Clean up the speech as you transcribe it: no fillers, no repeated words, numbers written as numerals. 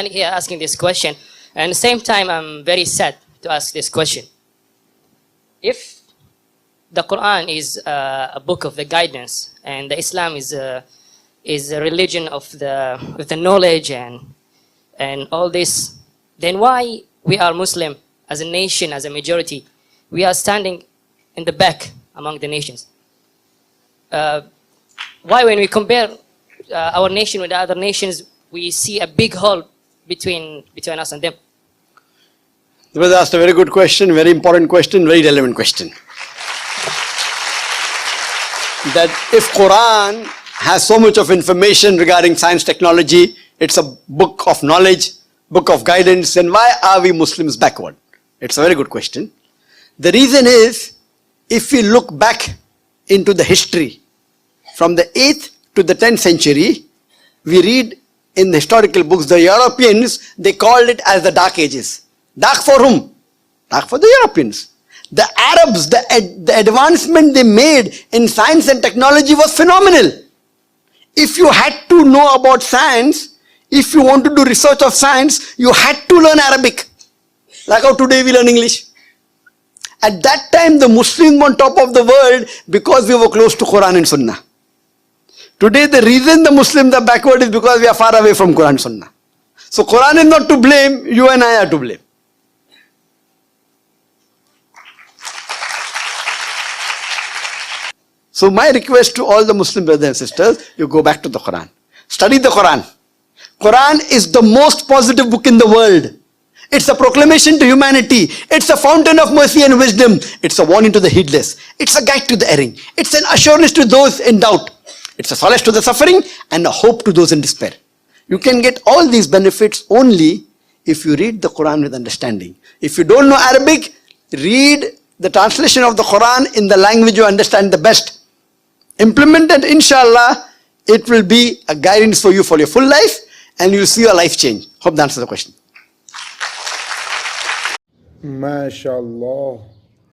here asking this question, and at the same time I'm very sad to ask this question. If the Quran is a book of the guidance, and the Islam is a religion of the knowledge and all this, then why we are Muslim as a nation, as a majority, we are standing in the back among the nations? Why, when we compare our nation with the other nations, we see a big hole between us and them? The brother asked a very good question, very important question, very relevant question. That if Quran has so much of information regarding science, technology, it's a book of knowledge, book of guidance, then why are we Muslims backward? It's a very good question. The reason is, if we look back into the history, from the 8th to the 10th century, we read in the historical books, the Europeans, they called it as the Dark Ages. Dark for whom? Dark for the Europeans. The Arabs, the advancement they made in science and technology was phenomenal. If you had to know about science, if you want to do research of science, you had to learn Arabic. Like how today we learn English. At that time, the Muslims were on top of the world because we were close to Quran and Sunnah. Today, the reason the Muslims are backward is because we are far away from Quran and Sunnah. So Quran is not to blame, you and I are to blame. So my request to all the Muslim brothers and sisters, you go back to the Quran. Study the Quran. Quran is the most positive book in the world. It's a proclamation to humanity. It's a fountain of mercy and wisdom. It's a warning to the heedless. It's a guide to the erring. It's an assurance to those in doubt. It's a solace to the suffering and a hope to those in despair. You can get all these benefits only if you read the Quran with understanding. If you don't know Arabic, read the translation of the Quran in the language you understand the best. Implement it, inshallah, it will be a guidance for you for your full life, and you'll see your life change. Hope that answers the question. MashaAllah.